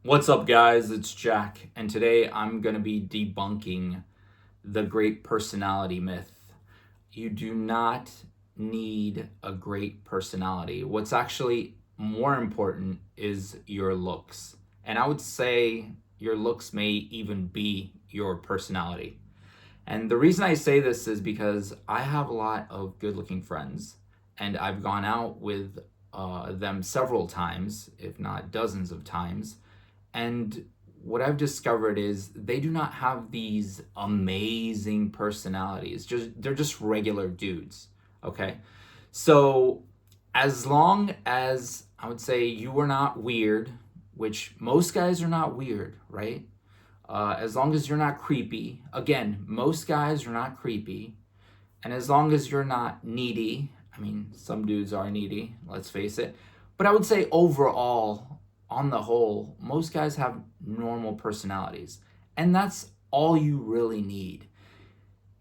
What's up, guys? It's Jack, and today I'm going to be debunking the great personality myth. You do not need a great personality. What's actually more important is your looks. And I would say your looks may even be your personality. And the reason I say this is because I have a lot of good looking friends, and I've gone out with them several times, if not dozens of times. And what I've discovered is they do not have these amazing personalities. They're just regular dudes. Okay. So as long as I would say you are not weird, which most guys are not weird, right? As long as you're not creepy, again, most guys are not creepy, and as long as you're not needy, I mean, some dudes are needy, let's face it, but I would say overall, on the whole, most guys have normal personalities, and that's all you really need.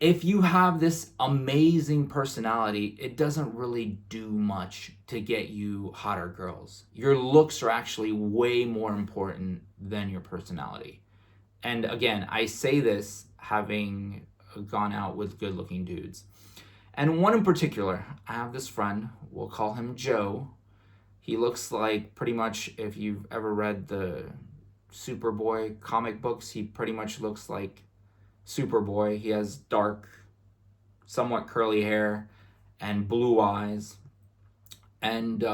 If you have this amazing personality, it doesn't really do much to get you hotter girls. Your looks are actually way more important than your personality. And again, I say this having gone out with good looking dudes. And one in particular, I have this friend, we'll call him Joe. He looks like, pretty much, if you've ever read the Superboy comic books, he pretty much looks like Superboy. He has dark, somewhat curly hair and blue eyes. And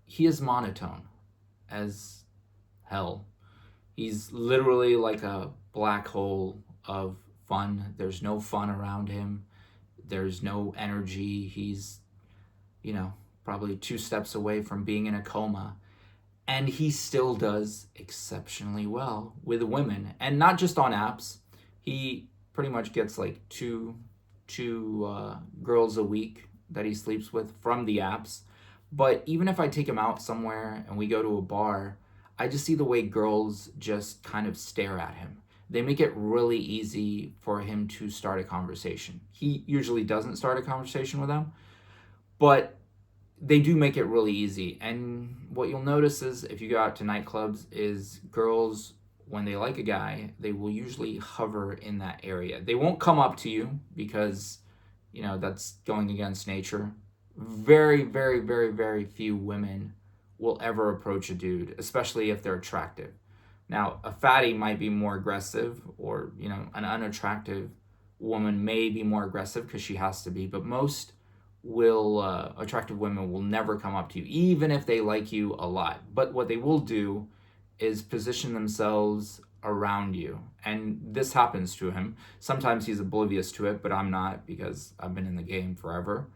he is monotone as hell. He's literally like a black hole of fun. There's no fun around him. There's no energy. He's, probably two steps away from being in a coma. And he still does exceptionally well with women. And not just on apps. He pretty much gets like two girls a week that he sleeps with from the apps. But even if I take him out somewhere and we go to a bar, I just see the way girls just kind of stare at him. They make it really easy for him to start a conversation. He usually doesn't start a conversation with them, but they do make it really easy. And what you'll notice is if you go out to nightclubs is girls, when they like a guy, they will usually hover in that area. They won't come up to you because, that's going against nature. Very, very, very, very few women will ever approach a dude, especially if they're attractive. Now, a fatty might be more aggressive, or, an unattractive woman may be more aggressive because she has to be, but most attractive women will never come up to you, even if they like you a lot. But what they will do is position themselves around you. And this happens to him. Sometimes he's oblivious to it, but I'm not because I've been in the game forever.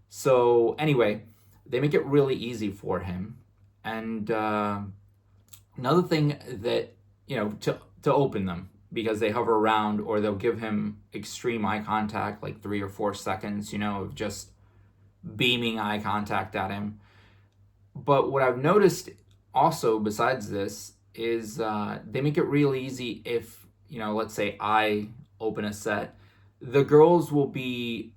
So anyway, they make it really easy for him. And another thing that, to open them, because they hover around, or they'll give him extreme eye contact, like 3 or 4 seconds, of just beaming eye contact at him. But what I've noticed also besides this is they make it really easy if, let's say I open a set, the girls will be,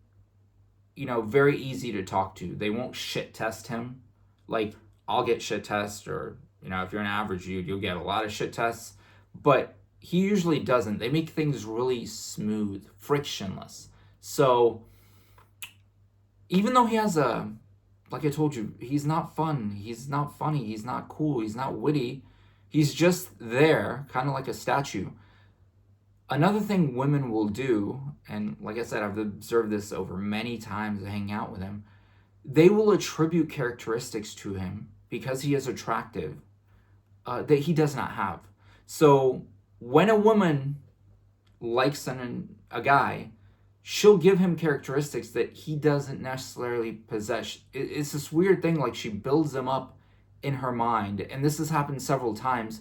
very easy to talk to. They won't shit test him. Like, I'll get shit tests, or, if you're an average dude, you'll get a lot of shit tests. But he usually doesn't. They make things really smooth, frictionless. So even though he has like I told you, he's not fun, he's not funny, he's not cool, he's not witty, he's just there, kind of like a statue. Another thing women will do, and like I said, I've observed this over many times hanging out with him, they will attribute characteristics to him because he is attractive that he does not have. So when a woman likes a guy, she'll give him characteristics that he doesn't necessarily possess. It's this weird thing, like she builds them up in her mind, and this has happened several times,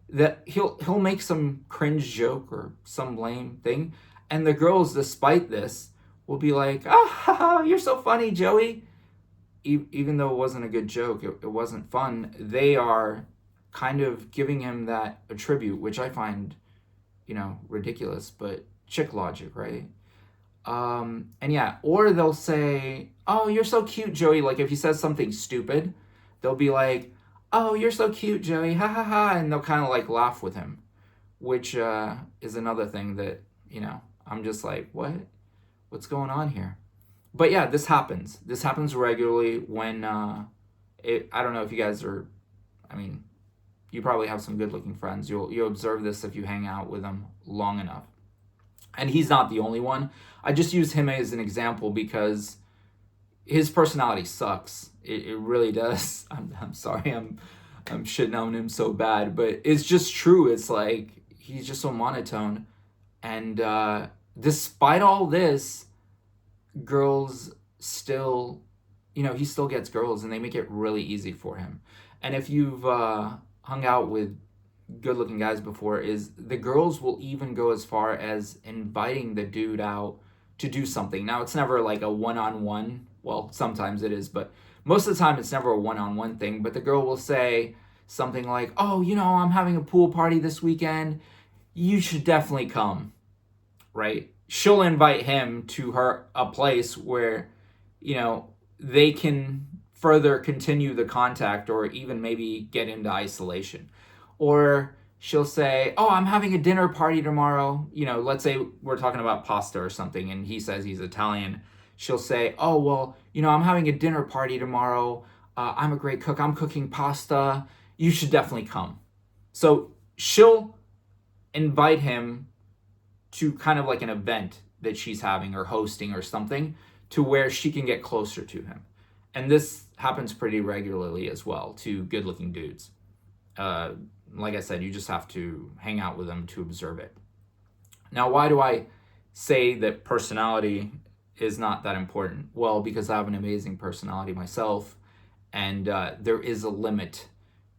that he'll make some cringe joke or some lame thing, and the girls, despite this, will be like, "Ah, you're so funny, Joey." Even though it wasn't a good joke, it wasn't fun. They are kind of giving him that attribute, which I find, ridiculous, but chick logic, right? And yeah, or they'll say, "Oh, you're so cute, Joey." Like if he says something stupid, they'll be like, oh, you're so cute, Joey, ha ha ha, and they'll kind of like laugh with him, which is another thing that, I'm just like, what's going on here? But yeah, this happens. This happens regularly when I don't know if you guys are, I mean, you probably have some good-looking friends. You'll observe this if you hang out with them long enough. And he's not the only one. I just use him as an example because his personality sucks. It really does. I'm sorry. I'm shitting on him so bad, but it's just true. It's like he's just so monotone, and despite all this, girls still, he still gets girls, and they make it really easy for him. And if you've hung out with good-looking guys before, is the girls will even go as far as inviting the dude out to do something. Now, it's never like a one-on-one. Well, sometimes it is, but most of the time it's never a one-on-one thing. But the girl will say something like, oh, I'm having a pool party this weekend. You should definitely come, right? She'll invite him to a place where, they can further continue the contact or even maybe get into isolation. Or she'll say, oh, I'm having a dinner party tomorrow. Let's say we're talking about pasta or something, and he says he's Italian. She'll say, oh, well, I'm having a dinner party tomorrow. I'm a great cook. I'm cooking pasta. You should definitely come. So she'll invite him to kind of like an event that she's having or hosting or something to where she can get closer to him. And this happens pretty regularly as well to good-looking dudes. Like I said, you just have to hang out with them to observe it. Now, why do I say that personality is not that important? Well, because I have an amazing personality myself, and there is a limit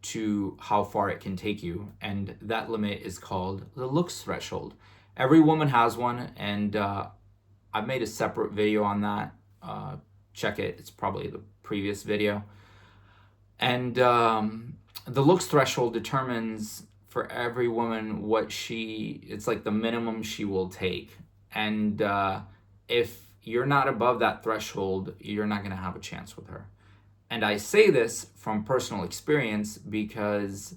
to how far it can take you, and that limit is called the looks threshold. Every woman has one, and I've made a separate video on that. Check it. It's probably the previous video. And the looks threshold determines for every woman it's like the minimum she will take. And if you're not above that threshold, you're not going to have a chance with her. And I say this from personal experience because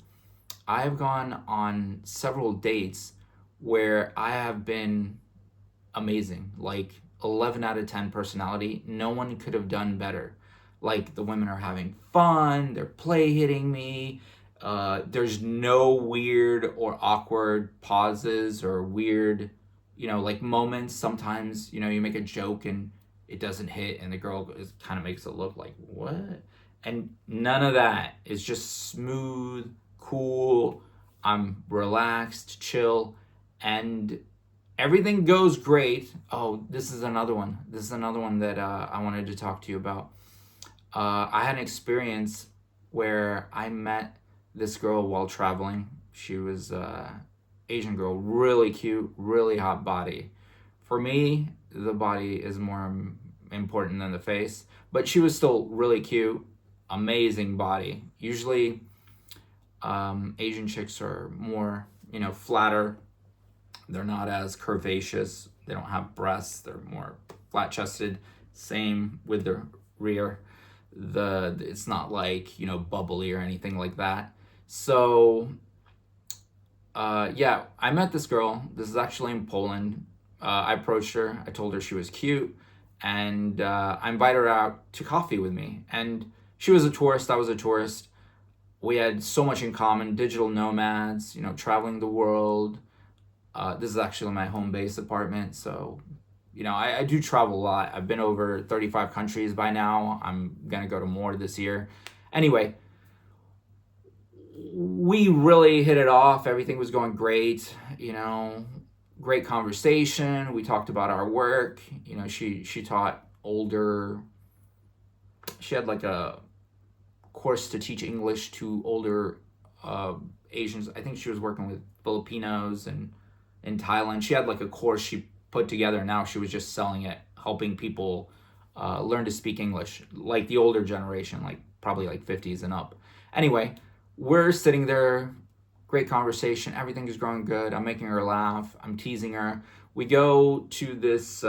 I have gone on several dates where I have been amazing, like 11 out of 10 personality. No one could have done better. Like, the women are having fun, they're play hitting me, there's no weird or awkward pauses or weird, like moments. Sometimes, you make a joke and it doesn't hit and the girl kind of makes it look like, what? And none of that. It's just smooth, cool, I'm relaxed, chill, and everything goes great. Oh, this is another one. That I wanted to talk to you about. I had an experience where I met this girl while traveling. She was Asian girl, really cute, really hot body. For me, the body is more important than the face, but she was still really cute, amazing body. Usually, Asian chicks are more, flatter. They're not as curvaceous. They don't have breasts. They're more flat-chested. Same with the rear. It's not like, bubbly or anything like that. So, yeah, I met this girl. This is actually in Poland. I approached her. I told her she was cute. And I invited her out to coffee with me. And she was a tourist. I was a tourist. We had so much in common. Digital nomads, traveling the world. This is actually my home base apartment. So, I do travel a lot. I've been over 35 countries by now. I'm going to go to more this year. Anyway, we really hit it off. Everything was going great, great conversation. We talked about our work. She taught older, she had like a course to teach English to older Asians. I think she was working with Filipinos and in Thailand. She had like a course she put together. Now she was just selling it, helping people learn to speak English, like the older generation, like probably like 50s and up. Anyway, we're sitting there, great conversation, everything is going good. I'm making her laugh, I'm teasing her. We go to this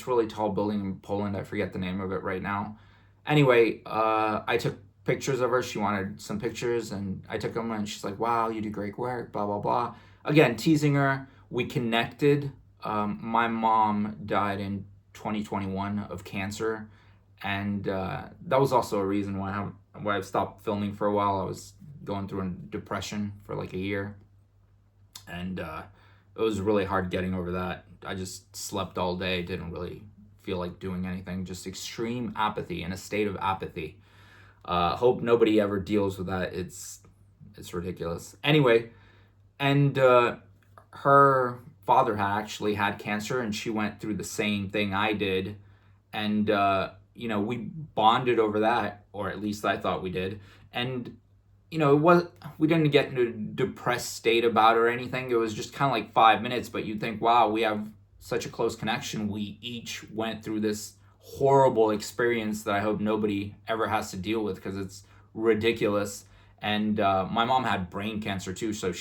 really tall building in Poland. I forget the name of it right now. Anyway, I took pictures of her. She wanted some pictures, and I took them, and she's like, wow, you do great work, blah, blah, blah. Again, teasing her. We connected. My mom died in 2021 of cancer, and that was also a reason why I've stopped filming for a while. I was going through a depression for like a year, and it was really hard getting over that. I just slept all day, didn't really feel like doing anything, just extreme apathy, in a state of apathy. Hope nobody ever deals with that. It's ridiculous. Anyway, and her father had actually had cancer, and she went through the same thing I did, and we bonded over that, or at least I thought we did. And we didn't get into a depressed state about it or anything. It was just kind of like 5 minutes, but you'd think, wow, we have such a close connection. We each went through this horrible experience that I hope nobody ever has to deal with, because it's ridiculous. And my mom had brain cancer too, so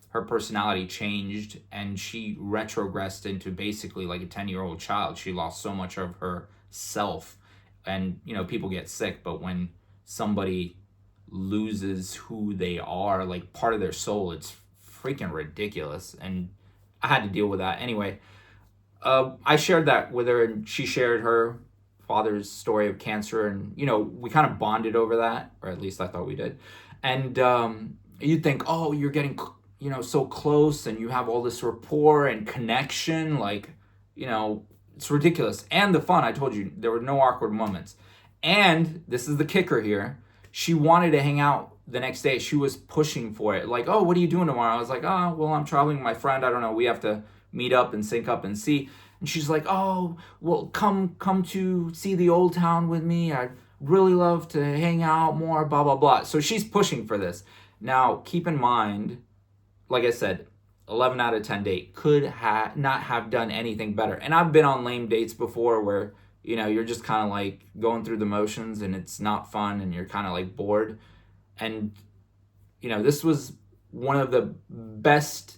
her personality changed, and she retrogressed into basically like a 10-year-old child. She lost so much of herself. And people get sick, but when somebody loses who they are, like part of their soul, it's freaking ridiculous. And I had to deal with that. Anyway, I shared that with her, and she shared her father's story of cancer, and we kind of bonded over that, or at least I thought we did. And you'd think, oh, you're getting so close, and you have all this rapport and connection, like it's ridiculous. And the fun, I told you, there were no awkward moments. And this is the kicker here, she wanted to hang out the next day. She was pushing for it, like, oh, what are you doing tomorrow? I was like, oh, well, I'm traveling with my friend, I don't know, we have to meet up and sync up and see. And she's like, oh, well, come to see the old town with me, I'd really love to hang out more, blah, blah, blah. So she's pushing for this. Now, keep in mind, like I said, 11 out of 10 date, could not have done anything better. And I've been on lame dates before where you're just kind of like going through the motions, and it's not fun, and you're kind of like bored. And this was one of the best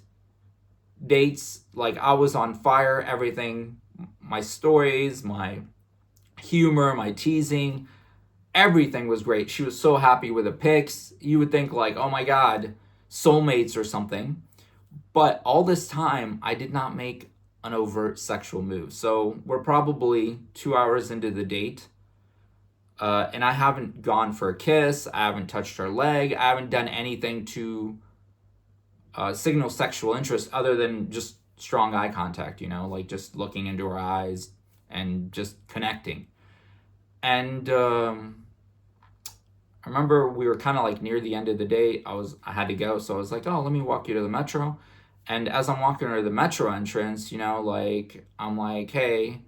dates. Like, I was on fire, everything, my stories, my humor, my teasing, everything was great. She was so happy with the pics. You would think like, oh my God, soulmates or something. But all this time, I did not make an overt sexual move. So we're probably 2 hours into the date, and I haven't gone for a kiss. I haven't touched her leg. I haven't done anything to signal sexual interest other than just strong eye contact, like just looking into her eyes and just connecting. And I remember we were kind of like near the end of the day. I had to go, so I was like, oh, let me walk you to the metro. And as I'm walking her to the metro entrance, I'm like, hey,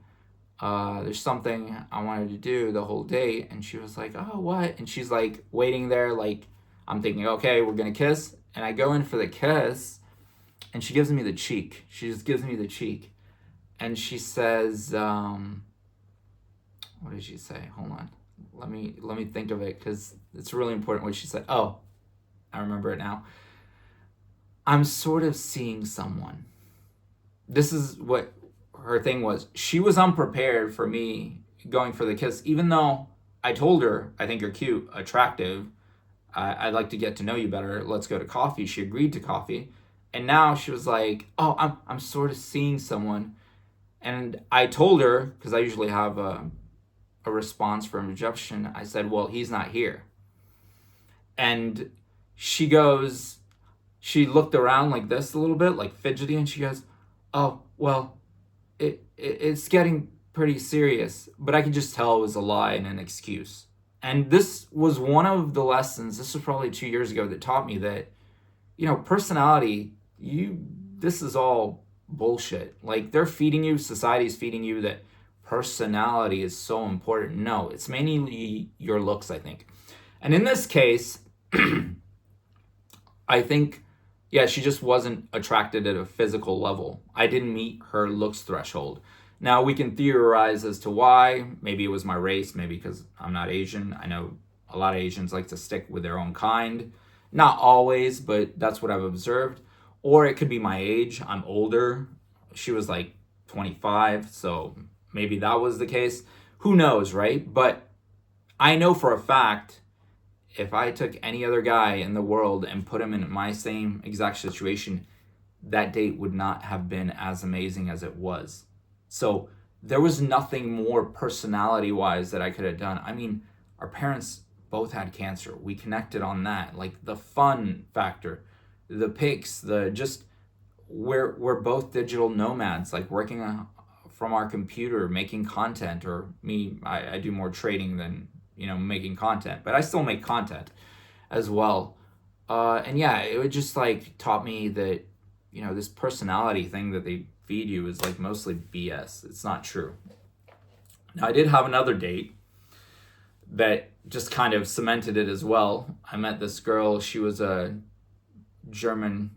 there's something I wanted to do the whole day. And she was like, oh, what? And she's like waiting there, like, I'm thinking, okay, we're gonna kiss. And I go in for the kiss, and she gives me the cheek. She just gives me the cheek. And she says, what did she say? Hold on. Let me think of it, because it's really important what she said. Oh, I remember it now. I'm sort of seeing someone. This is what her thing was. She was unprepared for me going for the kiss, even though I told her, I think you're cute, attractive. I'd like to get to know you better. Let's go to coffee. She agreed to coffee. And now she was like, oh, I'm sort of seeing someone. And I told her, because I usually have a response for an rejection, I said, well, he's not here. And she looked around like this a little bit, like fidgety, and she goes, oh, well, it's getting pretty serious. But I could just tell it was a lie and an excuse. And this was one of the lessons, this was probably 2 years ago, that taught me that, personality, this is all bullshit. Like, they're feeding you, society's feeding you that personality is so important. No, it's mainly your looks, I think. And in this case, I think, yeah, she just wasn't attracted at a physical level. I didn't meet her looks threshold. Now, we can theorize as to why. Maybe it was my race, maybe because I'm not Asian. I know a lot of Asians like to stick with their own kind. Not always, but that's what I've observed. Or it could be my age. I'm older. She was like 25, so maybe that was the case. Who knows, right? But I know for a fact if I took any other guy in the world and put him in my same exact situation, that date would not have been as amazing as it was. So there was nothing more personality-wise that I could have done. I mean, our parents both had cancer. We connected on that. Like the fun factor, the pics, the just we're both digital nomads, like working from our computer, making content. Or me, I do more trading than making content, but I still make content as well. And yeah, it would just like taught me that this personality thing that they feed you is like mostly BS. It's not true. Now I did have another date that just kind of cemented it as well. I met this girl. She was in Germany.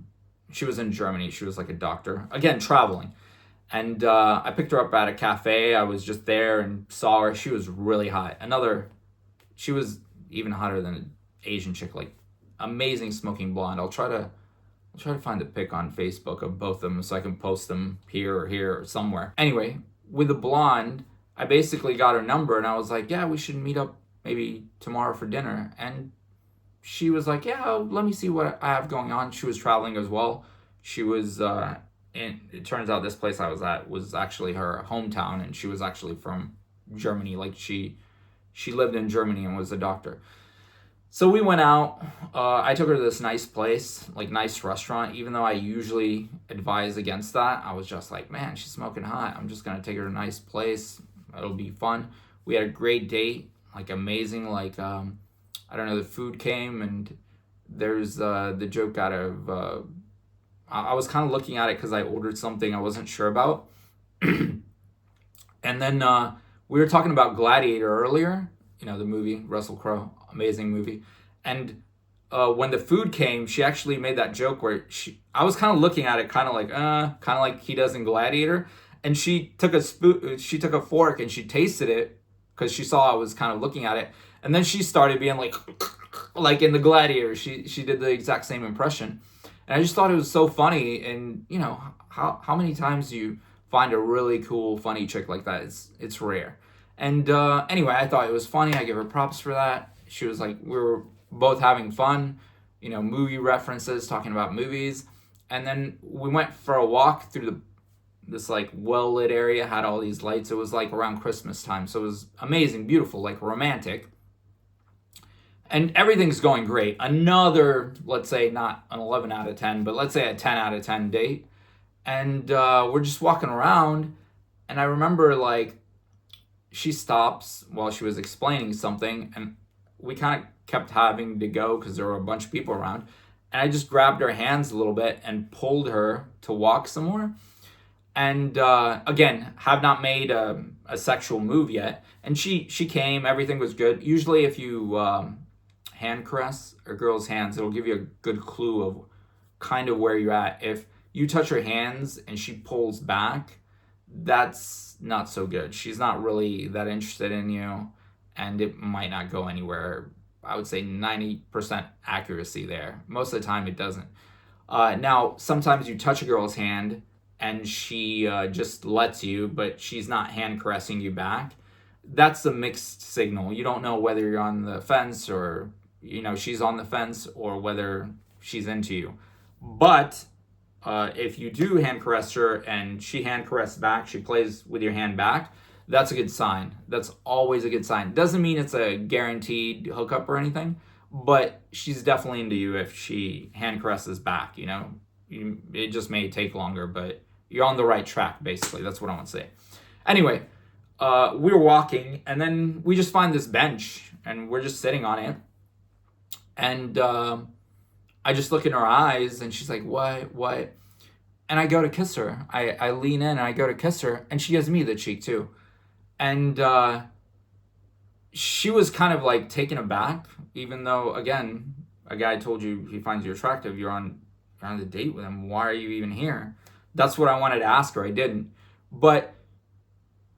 She was like a doctor, again, traveling. And I picked her up at a cafe. I was just there and saw her. She was really hot. She was even hotter than an Asian chick, like amazing smoking blonde. I'll try to find a pic on Facebook of both of them so I can post them here or somewhere. Anyway, with the blonde, I basically got her number and I was like, yeah, we should meet up maybe tomorrow for dinner. And she was like, yeah, let me see what I have going on. She was traveling as well. She was, it turns out this place I was at was actually her hometown, and she was actually from Germany. Like she lived in Germany and was a doctor. So we went out. I took her to this nice place, like nice restaurant. Even though I usually advise against that, I was just like, man, she's smoking hot. I'm just gonna take her to a nice place. It'll be fun. We had a great date, like amazing. Like I don't know, the food came, and there's the joke out of. I was kind of looking at it because I ordered something I wasn't sure about, and then we were talking about Gladiator earlier. The movie, Russell Crowe, amazing movie. And when the food came, she actually made that joke where I was kind of looking at it kind of like he does in Gladiator. And she took a fork and she tasted it because she saw I was kind of looking at it. And then she started being like in the Gladiator. She did the exact same impression. And I just thought it was so funny. And how many times do you find a really cool, funny chick like that? It's rare. And anyway, I thought it was funny. I give her props for that. She was like, we were both having fun, movie references, talking about movies. And then we went for a walk through this like well-lit area, had all these lights. It was like around Christmas time. So it was amazing, beautiful, like romantic. And everything's going great. Another, let's say not an 11 out of 10, but let's say a 10 out of 10 date. And we're just walking around. And I remember like, she stops while she was explaining something, and we kind of kept having to go because there were a bunch of people around. And I just grabbed her hands a little bit and pulled her to walk some more. And again, have not made a sexual move yet. And she came, everything was good. Usually if you hand caress a girl's hands, it'll give you a good clue of kind of where you're at. If you touch her hands and she pulls back, that's not so good. She's not really that interested in you, and it might not go anywhere. I would say 90% accuracy there. Most of the time it doesn't. Now, sometimes you touch a girl's hand and she just lets you, but she's not hand caressing you back. That's a mixed signal. You don't know whether you're on the fence or, she's on the fence, or whether she's into you. But if you do hand caress her and she hand caresses back, she plays with your hand back, that's a good sign. That's always a good sign. Doesn't mean it's a guaranteed hookup or anything, but she's definitely into you if she hand caresses back, It just may take longer, but you're on the right track, basically. That's what I want to say. Anyway, we were walking, and then we just find this bench, and we're just sitting on it. And I just look in her eyes, and she's like, what? And I go to kiss her. I lean in, and I go to kiss her, and she gives me the cheek, too. And she was kind of like taken aback, even though, again, a guy told you he finds you attractive. You're on the date with him. Why are you even here? That's what I wanted to ask her. I didn't. But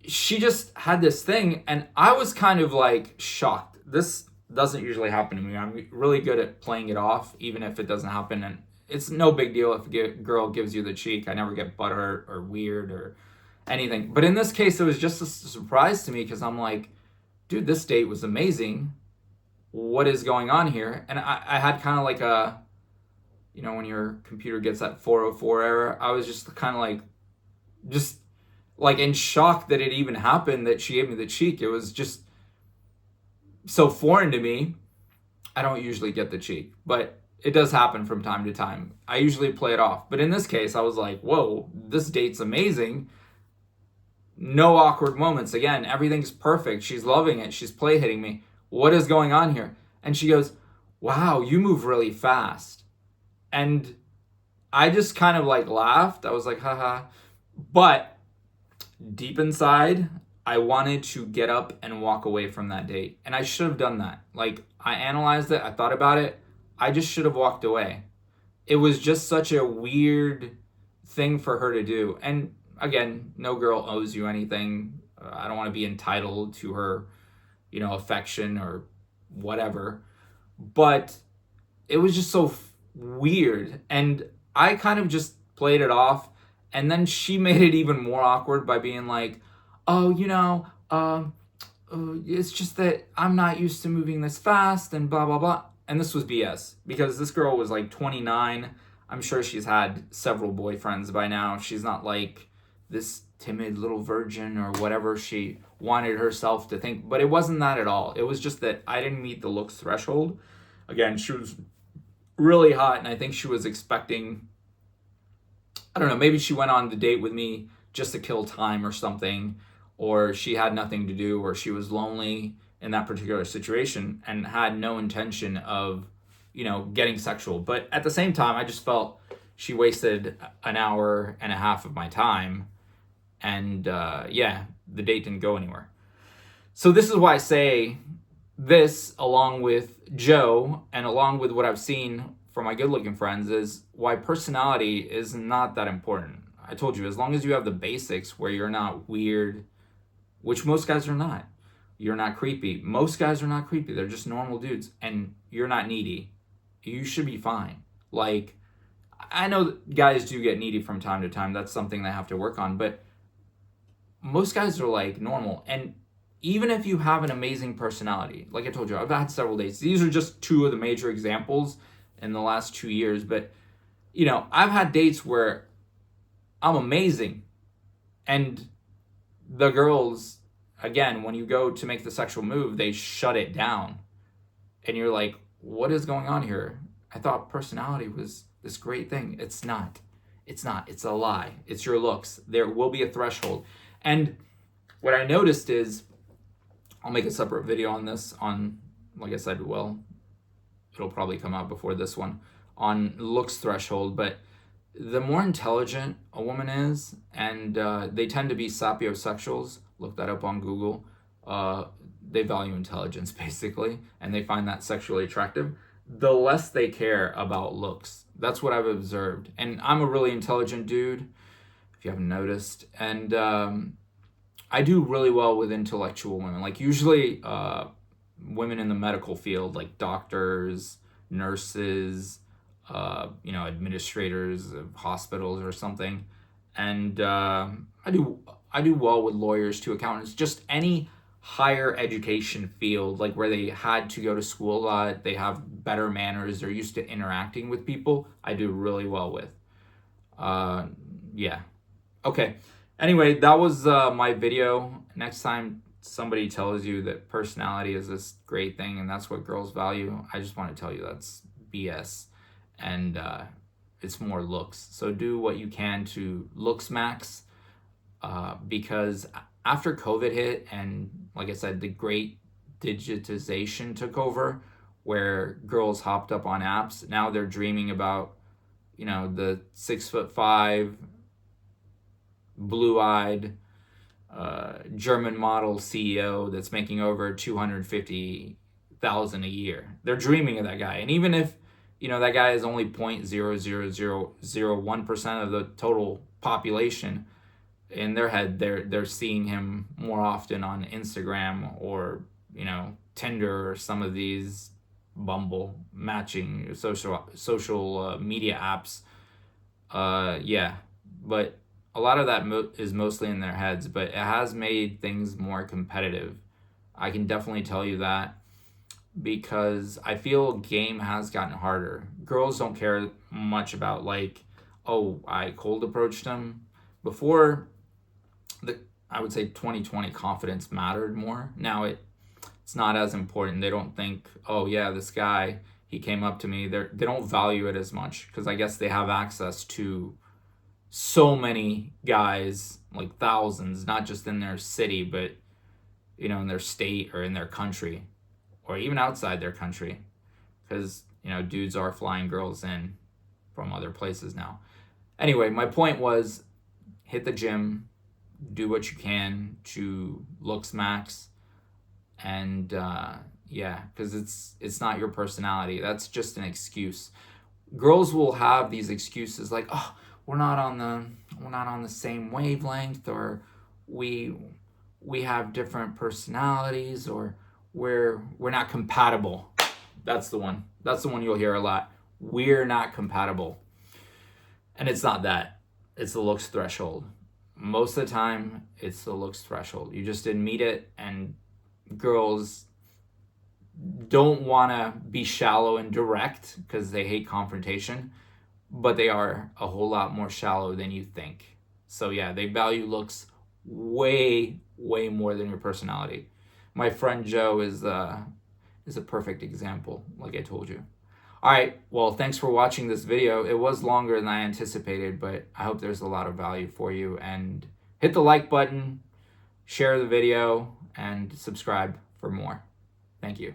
she just had this thing, and I was kind of like shocked. This doesn't usually happen to me. I'm really good at playing it off, even if it doesn't happen. And it's no big deal if a girl gives you the cheek. I never get butthurt or weird or anything. But in this case, it was just a surprise to me because I'm like, dude, this date was amazing. what is going on here? And I had kind of like a, when your computer gets that 404 error, I was just kind of like, just like in shock that it even happened, that she gave me the cheek. It was just so foreign to me. I don't usually get the cheek, but it does happen from time to time. I usually play it off. But in this case, I was like, whoa, this date's amazing. No awkward moments. Again, everything's perfect. She's loving it. She's play hitting me. What is going on here? And she goes, wow, you move really fast. And I just kind of like laughed. I was like, haha. But deep inside, I wanted to get up and walk away from that date. And I should have done that. Like, I analyzed it. I thought about it. I just should have walked away. It was just such a weird thing for her to do. And again, no girl owes you anything. I don't want to be entitled to her, affection or whatever. But it was just so weird. And I kind of just played it off. And then she made it even more awkward by being like, oh, it's just that I'm not used to moving this fast and blah, blah, blah. And this was BS because this girl was like 29. I'm sure she's had several boyfriends by now. She's not like this timid little virgin or whatever she wanted herself to think. But it wasn't that at all. It was just that I didn't meet the looks threshold. Again, she was really hot, and I think she was expecting, I don't know, maybe she went on the date with me just to kill time or something, or she had nothing to do, or she was lonely in that particular situation and had no intention of, getting sexual. But at the same time, I just felt she wasted an hour and a half of my time. And the date didn't go anywhere. So this is why I say this, along with Joe and along with what I've seen from my good looking friends, is why personality is not that important. I told you, as long as you have the basics where you're not weird, which most guys are not. You're not creepy. Most guys are not creepy. They're just normal dudes. And you're not needy. You should be fine. Like, I know guys do get needy from time to time. That's something they have to work on. But most guys are like normal. And even if you have an amazing personality, like I told you, I've had several dates. These are just two of the major examples in the last 2 years. But, I've had dates where I'm amazing. And the girls, again, when you go to make the sexual move, they shut it down. And you're like, what is going on here? I thought personality was this great thing. It's not. It's not. It's a lie. It's your looks. There will be a threshold. And what I noticed is, I'll make a separate video on this like I said, it'll probably come out before this one, on looks threshold. But the more intelligent a woman is, and they tend to be sapiosexuals, look that up on Google, they value intelligence basically, and they find that sexually attractive, the less they care about looks. That's what I've observed. And I'm a really intelligent dude, if you haven't noticed. And I do really well with intellectual women. Like usually women in the medical field, like doctors, nurses, administrators of hospitals or something. And I do well with lawyers too, accountants, just any higher education field, like where they had to go to school a lot, they have better manners, they're used to interacting with people, I do really well with. Okay. Anyway, that was my video. Next time somebody tells you that personality is this great thing and that's what girls value, I just want to tell you that's BS. And it's more looks. So do what you can to looks max, because after COVID hit and, like I said, the great digitization took over, where girls hopped up on apps, now they're dreaming about, the 6'5", blue-eyed German model CEO that's making over $250,000 a year. They're dreaming of that guy. And even if that guy is only 0.00001% of the total population, in their head, they're seeing him more often on Instagram or, Tinder or some of these Bumble matching social media apps. But a lot of that is mostly in their heads, but it has made things more competitive. I can definitely tell you that. because I feel game has gotten harder. Girls don't care much about like, oh, I cold approached him. Before, I would say 2020 confidence mattered more. Now it's not as important. They don't think, oh yeah, this guy, he came up to me. They don't value it as much because I guess they have access to so many guys, like thousands, not just in their city, but in their state or in their country or even outside their country, because dudes are flying girls in from other places now. Anyway, my point was, hit the gym, do what you can to looks max, and yeah, because it's not your personality. That's just an excuse. Girls will have these excuses like, oh, we're not on the same wavelength, or we have different personalities, or we're not compatible. That's the one you'll hear a lot. We're not compatible. And it's not that. It's the looks threshold. Most of the time, it's the looks threshold. You just didn't meet it, and girls don't want to be shallow and direct because they hate confrontation, but they are a whole lot more shallow than you think. So yeah, they value looks way more than your personality. My friend Joe is a perfect example, like I told you. All right, well, thanks for watching this video. It was longer than I anticipated, but I hope there's a lot of value for you. And hit the like button, share the video, and subscribe for more. Thank you.